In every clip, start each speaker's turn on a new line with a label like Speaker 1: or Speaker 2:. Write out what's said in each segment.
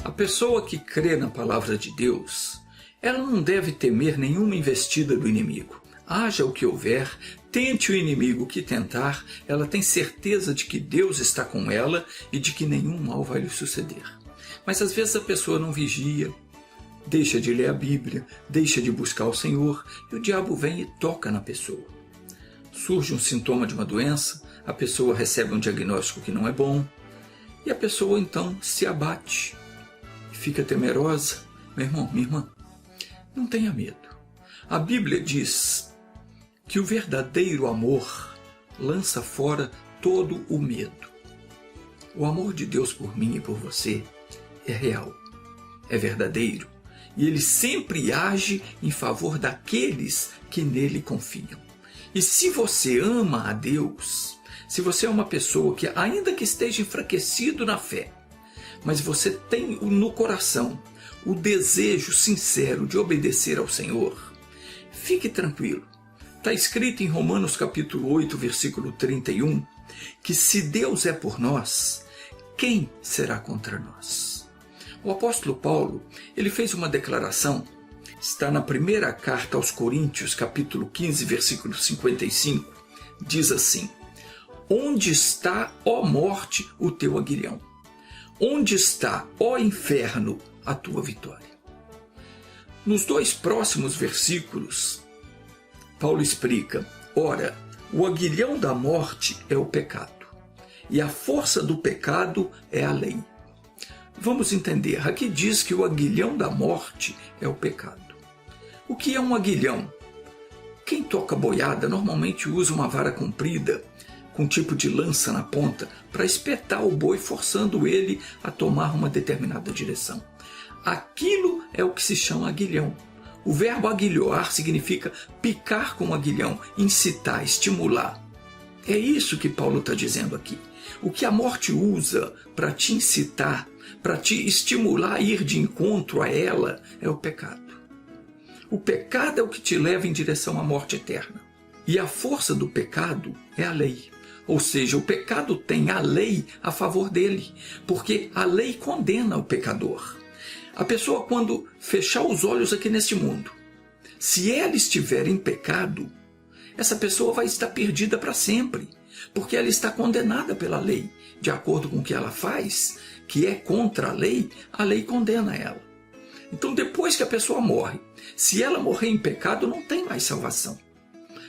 Speaker 1: A pessoa que crê na palavra de Deus, ela não deve temer nenhuma investida do inimigo. Haja o que houver, tente o inimigo que tentar, ela tem certeza de que Deus está com ela e de que nenhum mal vai lhe suceder. Mas às vezes a pessoa não vigia, deixa de ler a Bíblia, deixa de buscar o Senhor, e o diabo vem e toca na pessoa. Surge um sintoma de uma doença, a pessoa recebe um diagnóstico que não é bom, e a pessoa então se abate, fica temerosa. Meu irmão, minha irmã, não tenha medo. A Bíblia diz que o verdadeiro amor lança fora todo o medo. O amor de Deus por mim e por você é real, é verdadeiro, e ele sempre age em favor daqueles que nele confiam. E se você ama a Deus, se você é uma pessoa que, ainda que esteja enfraquecido na fé, mas você tem no coração o desejo sincero de obedecer ao Senhor, fique tranquilo. Está escrito em Romanos capítulo 8, versículo 31, que se Deus é por nós, quem será contra nós? O apóstolo Paulo, ele fez uma declaração, está na primeira carta aos Coríntios, capítulo 15, versículo 55, diz assim: onde está, ó morte, o teu aguilhão? Onde está, ó inferno, a tua vitória? Nos dois próximos versículos, Paulo explica: ora, o aguilhão da morte é o pecado, e a força do pecado é a lei. Vamos entender, aqui diz que o aguilhão da morte é o pecado. O que é um aguilhão? Quem toca boiada normalmente usa uma vara comprida, com um tipo de lança na ponta, para espetar o boi, forçando ele a tomar uma determinada direção. Aquilo é o que se chama aguilhão. O verbo aguilhoar significa picar com o aguilhão, incitar, estimular. É isso que Paulo está dizendo aqui. O que a morte usa para te incitar, para te estimular a ir de encontro a ela, é o pecado. O pecado é o que te leva em direção à morte eterna. E a força do pecado é a lei. Ou seja, o pecado tem a lei a favor dele, porque a lei condena o pecador. A pessoa, quando fechar os olhos aqui neste mundo, se ela estiver em pecado, essa pessoa vai estar perdida para sempre, porque ela está condenada pela lei. De acordo com o que ela faz, que é contra a lei condena ela. Então, depois que a pessoa morre, se ela morrer em pecado, não tem mais salvação.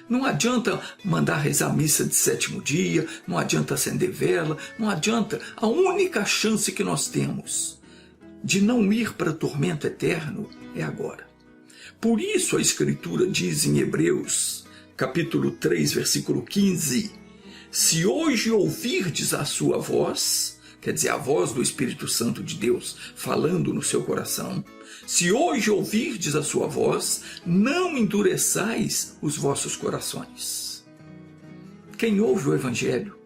Speaker 1: Não adianta mandar rezar a missa de sétimo dia, não adianta acender vela, não adianta. A única chance que nós temos de não ir para o tormento eterno é agora. Por isso a Escritura diz em Hebreus, capítulo 3, versículo 15, se hoje ouvirdes a sua voz, quer dizer, a voz do Espírito Santo de Deus falando no seu coração, se hoje ouvirdes a sua voz, não endureçais os vossos corações. Quem ouve o Evangelho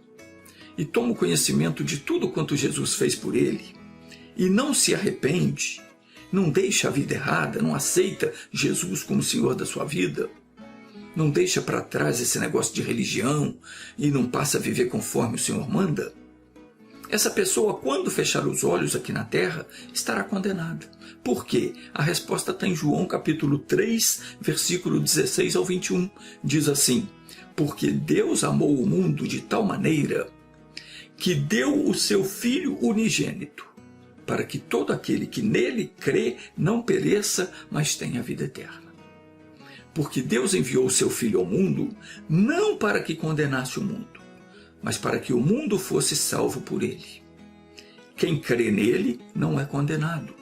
Speaker 1: e toma o conhecimento de tudo quanto Jesus fez por ele, e não se arrepende, não deixa a vida errada, não aceita Jesus como Senhor da sua vida, não deixa para trás esse negócio de religião e não passa a viver conforme o Senhor manda, essa pessoa, quando fechar os olhos aqui na terra, estará condenada. Por quê? A resposta está em João capítulo 3, versículo 16 ao 21. Diz assim: porque Deus amou o mundo de tal maneira que deu o seu Filho unigênito, para que todo aquele que nele crê não pereça, mas tenha vida eterna. Porque Deus enviou o seu Filho ao mundo, não para que condenasse o mundo, mas para que o mundo fosse salvo por ele. Quem crê nele não é condenado,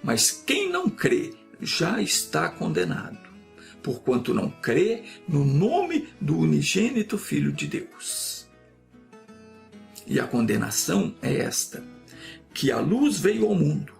Speaker 1: mas quem não crê já está condenado, porquanto não crê no nome do unigênito Filho de Deus. E a condenação é esta, que a luz veio ao mundo,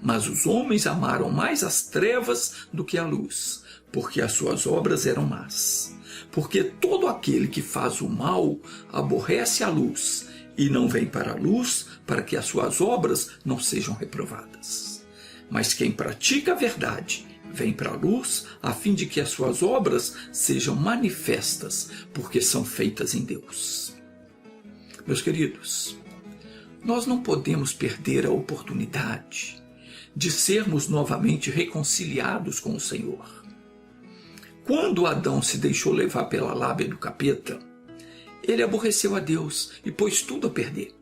Speaker 1: mas os homens amaram mais as trevas do que a luz, porque as suas obras eram más. Porque todo aquele que faz o mal aborrece a luz e não vem para a luz, para que as suas obras não sejam reprovadas. Mas quem pratica a verdade vêm para a luz, a fim de que as suas obras sejam manifestas, porque são feitas em Deus. Meus queridos, nós não podemos perder a oportunidade de sermos novamente reconciliados com o Senhor. Quando Adão se deixou levar pela lábia do capeta, ele aborreceu a Deus e pôs tudo a perder.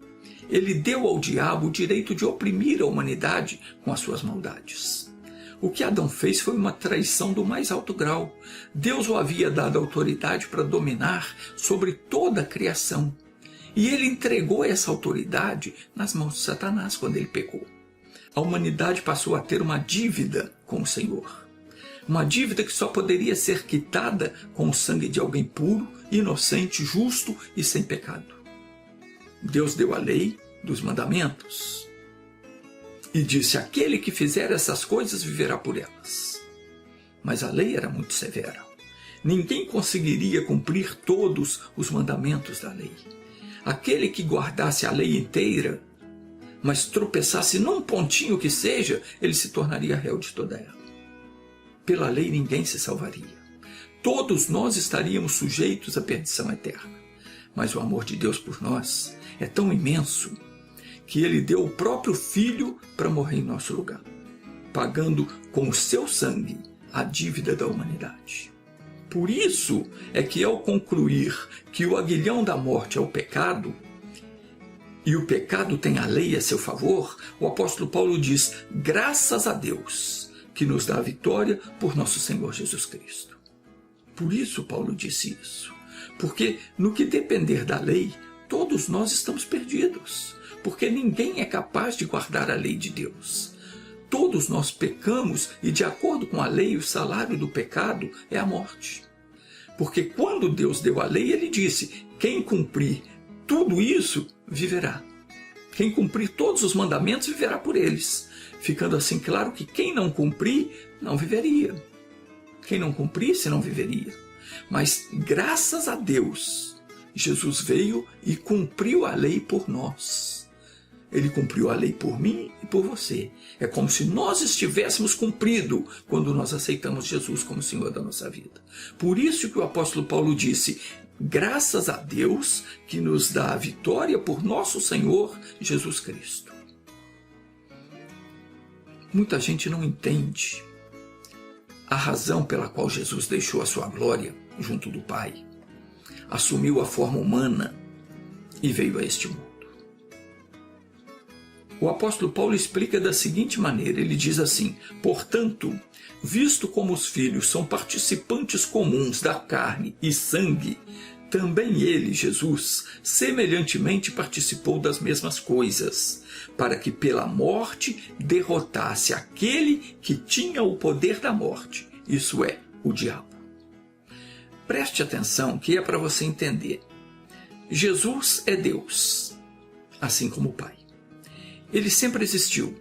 Speaker 1: Ele deu ao diabo o direito de oprimir a humanidade com as suas maldades. O que Adão fez foi uma traição do mais alto grau. Deus o havia dado autoridade para dominar sobre toda a criação. E ele entregou essa autoridade nas mãos de Satanás quando ele pecou. A humanidade passou a ter uma dívida com o Senhor. Uma dívida que só poderia ser quitada com o sangue de alguém puro, inocente, justo e sem pecado. Deus deu a lei dos mandamentos e disse: aquele que fizer essas coisas viverá por elas. Mas a lei era muito severa. Ninguém conseguiria cumprir todos os mandamentos da lei. Aquele que guardasse a lei inteira, mas tropeçasse num pontinho que seja, ele se tornaria réu de toda ela. Pela lei ninguém se salvaria. Todos nós estaríamos sujeitos à perdição eterna. Mas o amor de Deus por nós é tão imenso que ele deu o próprio Filho para morrer em nosso lugar, pagando com o seu sangue a dívida da humanidade. Por isso é que, ao concluir que o aguilhão da morte é o pecado, e o pecado tem a lei a seu favor, o apóstolo Paulo diz: graças a Deus que nos dá a vitória por nosso Senhor Jesus Cristo. Por isso Paulo disse isso, porque no que depender da lei, todos nós estamos perdidos, porque ninguém é capaz de guardar a lei de Deus. Todos nós pecamos e, de acordo com a lei, o salário do pecado é a morte. Porque quando Deus deu a lei, ele disse: quem cumprir tudo isso, viverá. Quem cumprir todos os mandamentos, viverá por eles. Ficando assim claro que quem não cumprir, não viveria. Quem não cumprisse, não viveria. Mas, graças a Deus, Jesus veio e cumpriu a lei por nós. Ele cumpriu a lei por mim e por você. É como se nós estivéssemos cumprido quando nós aceitamos Jesus como Senhor da nossa vida. Por isso que o apóstolo Paulo disse: graças a Deus que nos dá a vitória por nosso Senhor Jesus Cristo. Muita gente não entende a razão pela qual Jesus deixou a sua glória junto do Pai, assumiu a forma humana e veio a este mundo. O apóstolo Paulo explica da seguinte maneira, ele diz assim: portanto, visto como os filhos são participantes comuns da carne e sangue, também ele, Jesus, semelhantemente participou das mesmas coisas, para que pela morte derrotasse aquele que tinha o poder da morte, isso é, o diabo. Preste atenção que é para você entender. Jesus é Deus, assim como o Pai. Ele sempre existiu.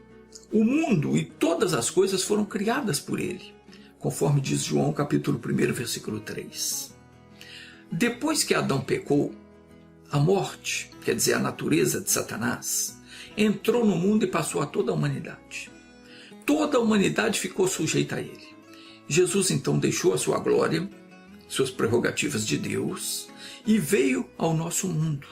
Speaker 1: O mundo e todas as coisas foram criadas por ele, conforme diz João capítulo 1, versículo 3. Depois que Adão pecou, a morte, quer dizer, a natureza de Satanás, entrou no mundo e passou a toda a humanidade. Toda a humanidade ficou sujeita a ele. Jesus então deixou a sua glória, suas prerrogativas de Deus, e veio ao nosso mundo.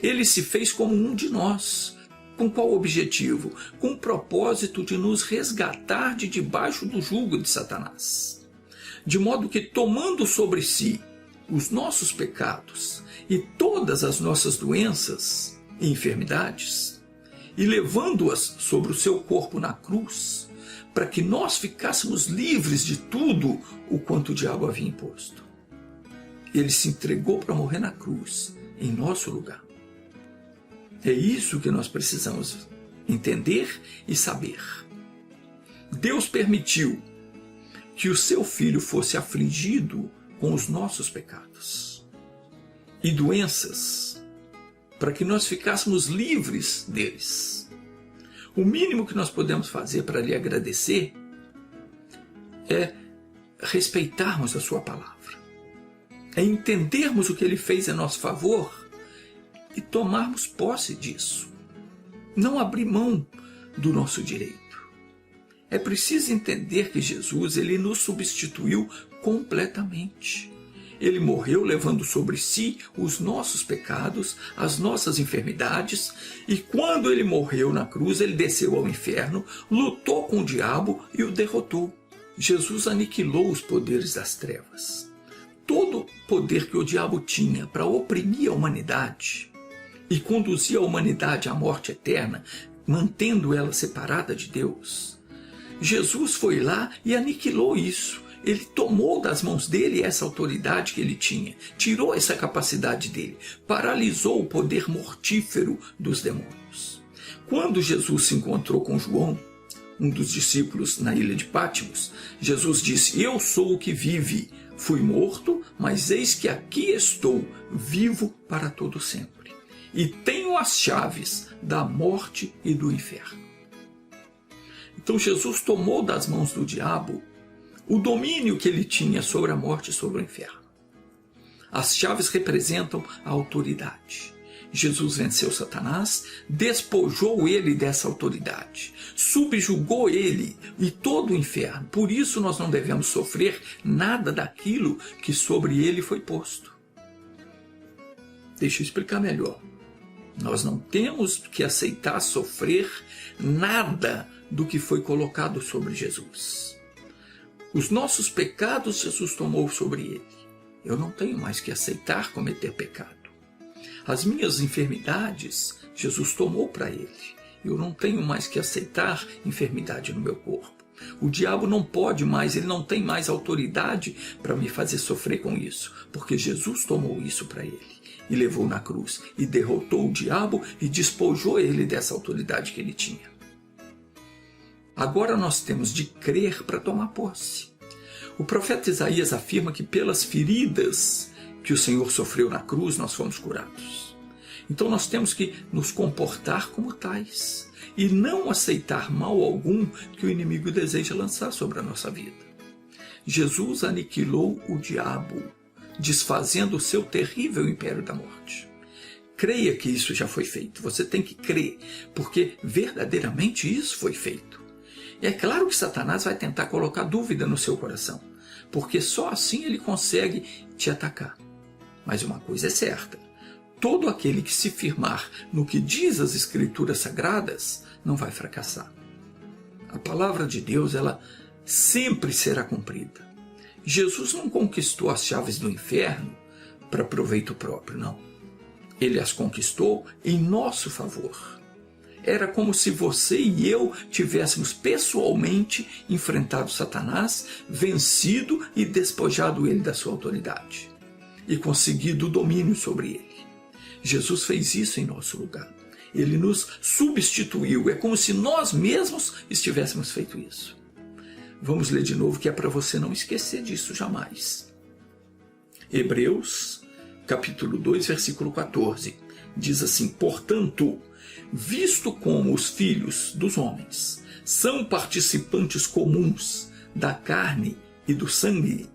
Speaker 1: Ele se fez como um de nós. Com qual objetivo? Com o propósito de nos resgatar de debaixo do jugo de Satanás. De modo que, tomando sobre si os nossos pecados e todas as nossas doenças e enfermidades, e levando-as sobre o seu corpo na cruz, para que nós ficássemos livres de tudo o quanto o diabo havia imposto. Ele se entregou para morrer na cruz, em nosso lugar. É isso que nós precisamos entender e saber. Deus permitiu que o seu Filho fosse afligido com os nossos pecados e doenças, para que nós ficássemos livres deles. O mínimo que nós podemos fazer para lhe agradecer é respeitarmos a sua palavra, é entendermos o que ele fez em nosso favor e tomarmos posse disso. Não abrir mão do nosso direito. É preciso entender que Jesus ele nos substituiu completamente. Ele morreu levando sobre si os nossos pecados, as nossas enfermidades, e quando ele morreu na cruz, ele desceu ao inferno, lutou com o diabo e o derrotou. Jesus aniquilou os poderes das trevas. Todo poder que o diabo tinha para oprimir a humanidade e conduzir a humanidade à morte eterna, mantendo ela separada de Deus, Jesus foi lá e aniquilou isso. Ele tomou das mãos dele essa autoridade que ele tinha, tirou essa capacidade dele, paralisou o poder mortífero dos demônios. Quando Jesus se encontrou com João, um dos discípulos, na ilha de Pátimos, Jesus disse: "Eu sou o que vive, fui morto, mas eis que aqui estou, vivo para todo sempre, e tenho as chaves da morte e do inferno." Então Jesus tomou das mãos do diabo o domínio que ele tinha sobre a morte e sobre o inferno. As chaves representam a autoridade. Jesus venceu Satanás, despojou ele dessa autoridade, subjugou ele e todo o inferno. Por isso nós não devemos sofrer nada daquilo que sobre ele foi posto. Deixa eu explicar melhor. Nós não temos que aceitar sofrer nada do que foi colocado sobre Jesus. Os nossos pecados Jesus tomou sobre ele. Eu não tenho mais que aceitar cometer pecado. As minhas enfermidades Jesus tomou para ele. Eu não tenho mais que aceitar enfermidade no meu corpo. O diabo não pode mais, ele não tem mais autoridade para me fazer sofrer com isso, porque Jesus tomou isso para ele e levou na cruz e derrotou o diabo e despojou ele dessa autoridade que ele tinha. Agora nós temos de crer para tomar posse. O profeta Isaías afirma que pelas feridas que o Senhor sofreu na cruz nós fomos curados. Então nós temos que nos comportar como tais e não aceitar mal algum que o inimigo deseja lançar sobre a nossa vida. Jesus aniquilou o diabo, desfazendo o seu terrível império da morte. Creia que isso já foi feito. Você tem que crer, porque verdadeiramente isso foi feito. E é claro que Satanás vai tentar colocar dúvida no seu coração, porque só assim ele consegue te atacar. Mas uma coisa é certa: todo aquele que se firmar no que diz as Escrituras Sagradas não vai fracassar. A palavra de Deus, ela sempre será cumprida. Jesus não conquistou as chaves do inferno para proveito próprio, não. Ele as conquistou em nosso favor. Era como se você e eu tivéssemos pessoalmente enfrentado Satanás, vencido e despojado ele da sua autoridade e conseguido o domínio sobre ele. Jesus fez isso em nosso lugar. Ele nos substituiu. É como se nós mesmos estivéssemos feito isso. Vamos ler de novo, que é para você não esquecer disso jamais. Hebreus, capítulo 2, versículo 14, diz assim: "Portanto, visto como os filhos dos homens são participantes comuns da carne e do sangue,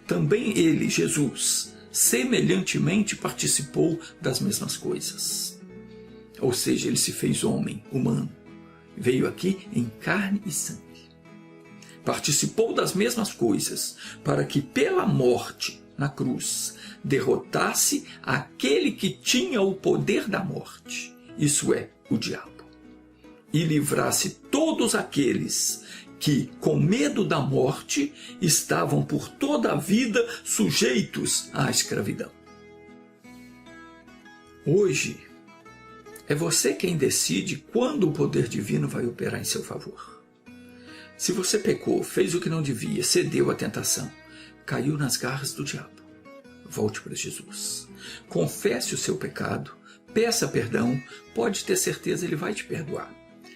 Speaker 1: também ele, Jesus, semelhantemente participou das mesmas coisas." Ou seja, ele se fez homem, humano, veio aqui em carne e sangue. Participou das mesmas coisas, para que pela morte na cruz derrotasse aquele que tinha o poder da morte, isso é, o diabo, e livrasse todos aqueles que, com medo da morte, estavam por toda a vida sujeitos à escravidão. Hoje, é você quem decide quando o poder divino vai operar em seu favor. Se você pecou, fez o que não devia, cedeu à tentação, caiu nas garras do diabo, volte para Jesus. Confesse o seu pecado, peça perdão, pode ter certeza, ele vai te perdoar.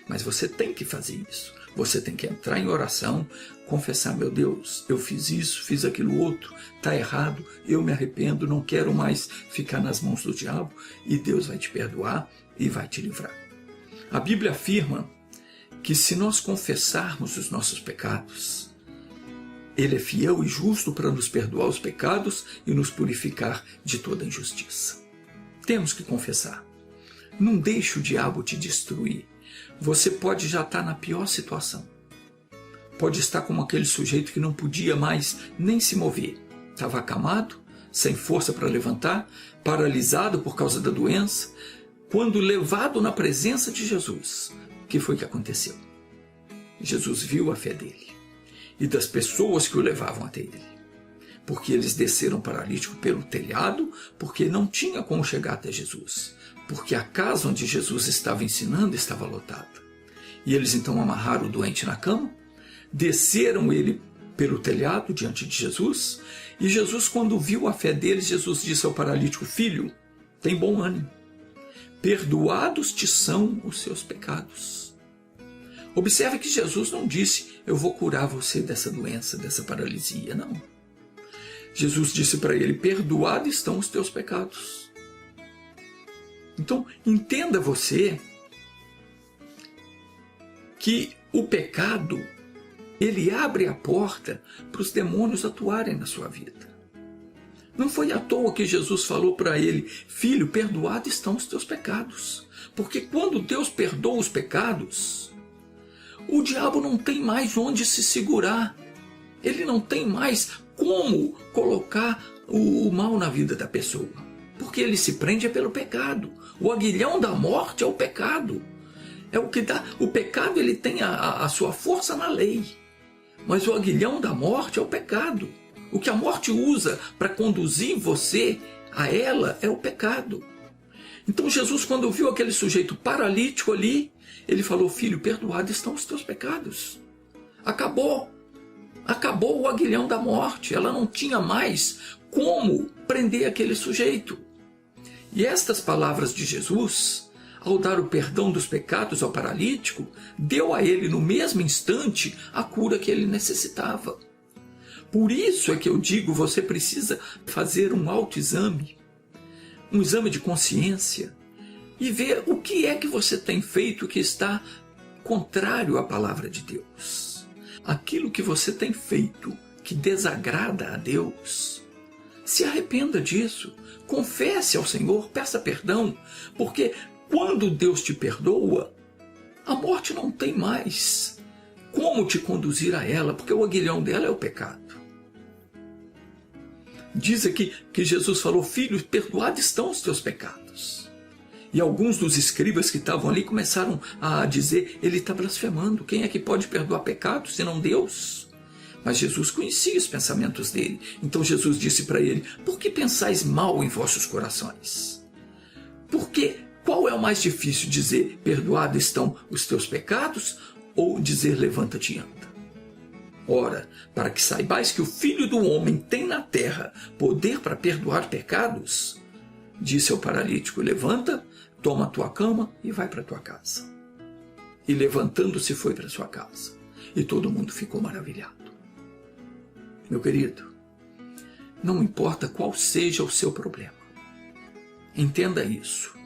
Speaker 1: Mas você tem que fazer isso. Você tem que entrar em oração, confessar: meu Deus, eu fiz isso, fiz aquilo outro, está errado, eu me arrependo, não quero mais ficar nas mãos do diabo, e Deus vai te perdoar e vai te livrar. A Bíblia afirma que se nós confessarmos os nossos pecados, Ele é fiel e justo para nos perdoar os pecados e nos purificar de toda injustiça. Temos que confessar. Não deixe o diabo te destruir. Você pode já estar na pior situação. pode estar como aquele sujeito que não podia mais nem se mover. Estava acamado, sem força para levantar, paralisado por causa da doença. Quando levado na presença de Jesus, o que foi que aconteceu? Jesus viu a fé dele e das pessoas que o levavam até ele. Porque eles desceram paralítico pelo telhado, porque não tinha como chegar até Jesus. Porque a casa onde Jesus estava ensinando estava lotada. E eles então amarraram o doente na cama, desceram ele pelo telhado diante de Jesus, e Jesus, quando viu a fé deles, Jesus disse ao paralítico: filho, tem bom ânimo, perdoados te são os seus pecados. Observe que Jesus não disse: eu vou curar você dessa doença, dessa paralisia, não. Jesus disse para ele: perdoados estão os teus pecados. Então, entenda você que o pecado, ele abre a porta para os demônios atuarem na sua vida. Não foi à toa que Jesus falou para ele: filho, perdoados estão os teus pecados. Porque quando Deus perdoa os pecados, o diabo não tem mais onde se segurar. Ele não tem mais como colocar o mal na vida da pessoa. Porque ele se prende pelo pecado. O aguilhão da morte é o pecado. É o que dá. O pecado, ele tem a sua força na lei. Mas o aguilhão da morte é o pecado. O que a morte usa para conduzir você a ela é o pecado. Então Jesus, quando viu aquele sujeito paralítico ali, ele falou: filho, perdoados estão os teus pecados. Acabou. Acabou o aguilhão da morte. Ela não tinha mais como prender aquele sujeito. E estas palavras de Jesus, ao dar o perdão dos pecados ao paralítico, deu a ele no mesmo instante a cura que ele necessitava. Por isso é que eu digo, você precisa fazer um autoexame, um exame de consciência, e ver o que é que você tem feito que está contrário à palavra de Deus. Aquilo que você tem feito que desagrada a Deus, se arrependa disso, confesse ao Senhor, peça perdão, porque quando Deus te perdoa, a morte não tem mais como te conduzir a ela, porque o aguilhão dela é o pecado. Diz aqui que Jesus falou: filho, perdoados estão os teus pecados. E alguns dos escribas que estavam ali começaram a dizer: ele está blasfemando, quem é que pode perdoar pecados senão Deus? Mas Jesus conhecia os pensamentos dele. Então Jesus disse para ele: por que pensais mal em vossos corações? Porque qual é o mais difícil, dizer perdoados estão os teus pecados, ou dizer levanta-te e anda? Ora, para que saibais que o Filho do Homem tem na terra poder para perdoar pecados, disse ao paralítico: levanta, toma a tua cama e vai para a tua casa. E levantando-se foi para a sua casa. E todo mundo ficou maravilhado. Meu querido, não importa qual seja o seu problema, entenda isso.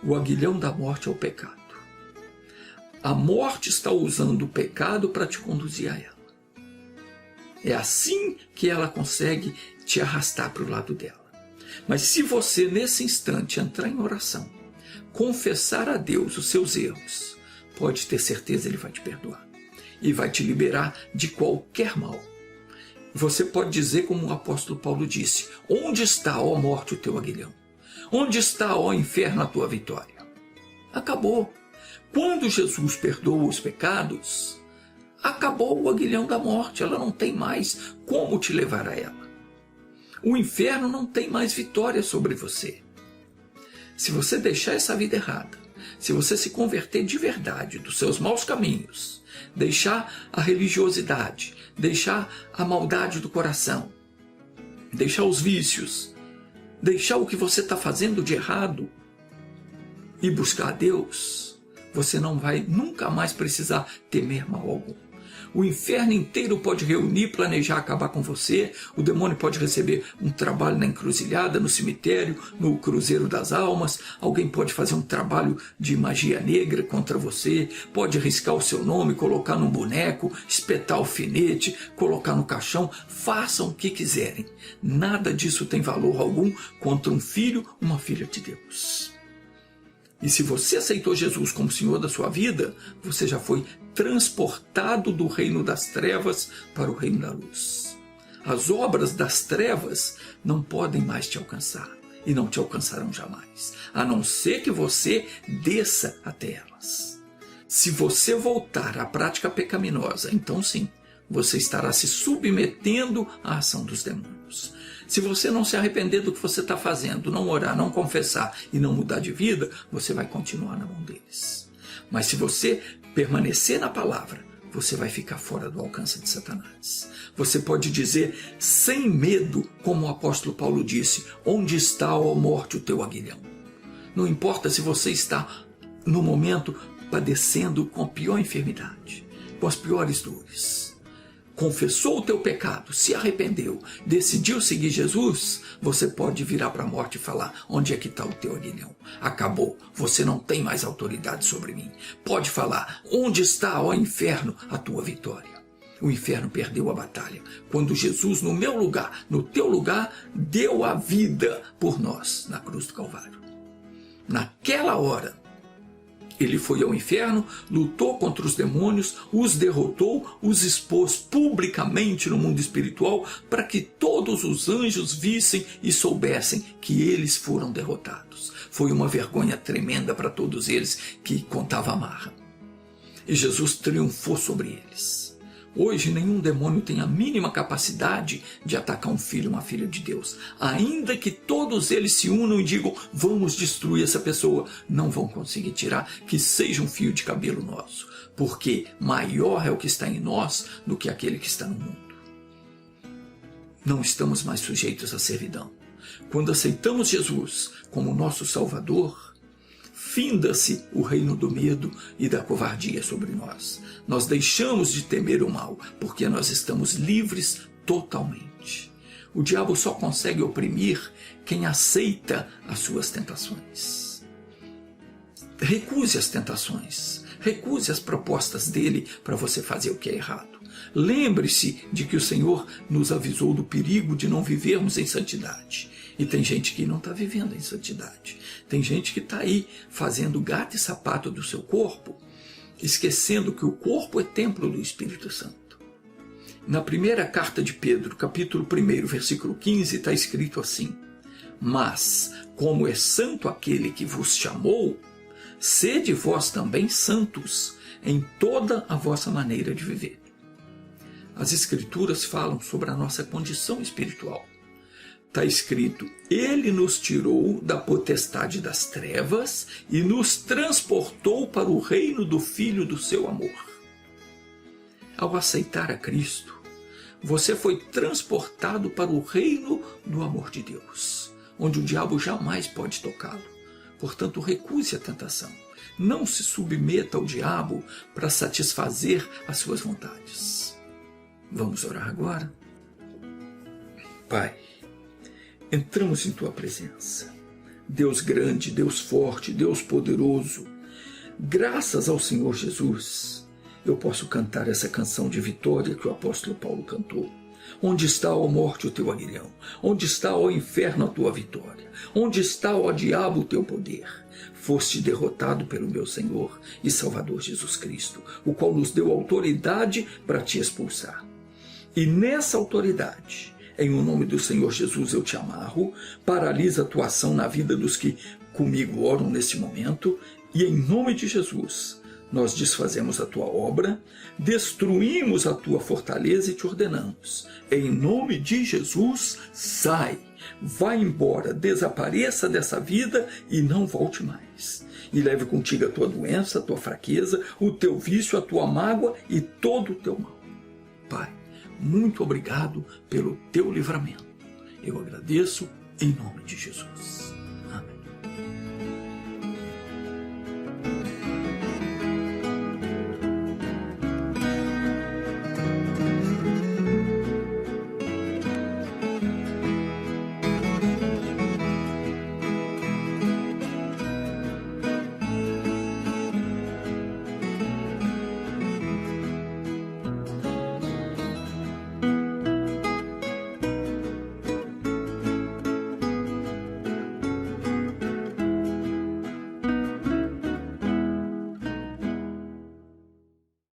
Speaker 1: O aguilhão da morte é o pecado. A morte está usando o pecado para te conduzir a ela. É assim que ela consegue te arrastar para o lado dela. Mas se você, nesse instante, entrar em oração, confessar a Deus os seus erros, pode ter certeza, Ele vai te perdoar. E vai te liberar de qualquer mal. Você pode dizer como o apóstolo Paulo disse: onde está, ó morte, o teu aguilhão? Onde está, ó inferno, a tua vitória? Acabou. Quando Jesus perdoa os pecados, acabou o aguilhão da morte. Ela não tem mais como te levar a ela. O inferno não tem mais vitória sobre você. Se você deixar essa vida errada, se você se converter de verdade dos seus maus caminhos, deixar a religiosidade, deixar a maldade do coração, deixar os vícios, deixar o que você está fazendo de errado e buscar a Deus, você não vai nunca mais precisar temer mal algum. O inferno inteiro pode reunir, planejar acabar com você. O demônio pode receber um trabalho na encruzilhada, no cemitério, no cruzeiro das almas. Alguém pode fazer um trabalho de magia negra contra você. Pode riscar o seu nome, colocar num boneco, espetar alfinete, colocar no caixão. Façam o que quiserem. Nada disso tem valor algum contra um filho, uma filha de Deus. E se você aceitou Jesus como Senhor da sua vida, você já foi transportado do reino das trevas para o reino da luz. As obras das trevas não podem mais te alcançar e não te alcançarão jamais, a não ser que você desça até elas. Se você voltar à prática pecaminosa, então sim, você estará se submetendo à ação dos demônios. Se você não se arrepender do que você está fazendo, não orar, não confessar e não mudar de vida, você vai continuar na mão deles. Mas se você permanecer na palavra, você vai ficar fora do alcance de Satanás. Você pode dizer sem medo, como o apóstolo Paulo disse, onde está, ó morte, o teu aguilhão? Não importa se você está, no momento, padecendo com a pior enfermidade, com as piores dores. Confessou o teu pecado, se arrependeu, decidiu seguir Jesus, você pode virar para a morte e falar, onde é que está o teu aguilhão? Acabou, você não tem mais autoridade sobre mim. Pode falar, onde está, ó inferno, a tua vitória? O inferno perdeu a batalha, quando Jesus, no meu lugar, no teu lugar, deu a vida por nós, na cruz do Calvário. Naquela hora, ele foi ao inferno, lutou contra os demônios, os derrotou, os expôs publicamente no mundo espiritual para que todos os anjos vissem e soubessem que eles foram derrotados. Foi uma vergonha tremenda para todos eles que contava a marra. E Jesus triunfou sobre eles. Hoje nenhum demônio tem a mínima capacidade de atacar um filho, uma filha de Deus. Ainda que todos eles se unam e digam, vamos destruir essa pessoa, não vão conseguir tirar que seja um fio de cabelo nosso. Porque maior é o que está em nós do que aquele que está no mundo. Não estamos mais sujeitos à servidão. Quando aceitamos Jesus como nosso Salvador, finda-se o reino do medo e da covardia sobre nós. Nós deixamos de temer o mal, porque nós estamos livres totalmente. O diabo só consegue oprimir quem aceita as suas tentações. Recuse as tentações, recuse as propostas dele para você fazer o que é errado. Lembre-se de que o Senhor nos avisou do perigo de não vivermos em santidade. E tem gente que não está vivendo em santidade. Tem gente que está aí fazendo gato e sapato do seu corpo, esquecendo que o corpo é templo do Espírito Santo. Na primeira carta de Pedro, capítulo 1, versículo 15, está escrito assim: mas, como é santo aquele que vos chamou, sede vós também santos em toda a vossa maneira de viver. As Escrituras falam sobre a nossa condição espiritual. Está escrito, ele nos tirou da potestade das trevas e nos transportou para o reino do Filho do seu amor. Ao aceitar a Cristo, você foi transportado para o reino do amor de Deus, onde o diabo jamais pode tocá-lo. Portanto, recuse a tentação. Não se submeta ao diabo para satisfazer as suas vontades. Vamos orar agora? Pai, entramos em Tua presença. Deus grande, Deus forte, Deus poderoso. Graças ao Senhor Jesus, eu posso cantar essa canção de vitória que o apóstolo Paulo cantou. Onde está, ó morte, o teu aguilhão? Onde está, ó inferno, a tua vitória? Onde está, ó diabo, o teu poder? Foste derrotado pelo meu Senhor e Salvador Jesus Cristo, o qual nos deu autoridade para te expulsar. E nessa autoridade, em o nome do Senhor Jesus eu te amarro, paralisa a tua ação na vida dos que comigo oram nesse momento, e em nome de Jesus, nós desfazemos a tua obra, destruímos a tua fortaleza e te ordenamos. Em nome de Jesus, sai, vai embora, desapareça dessa vida e não volte mais. E leve contigo a tua doença, a tua fraqueza, o teu vício, a tua mágoa e todo o teu mal. Pai, muito obrigado pelo teu livramento. Eu agradeço em nome de Jesus. Amém.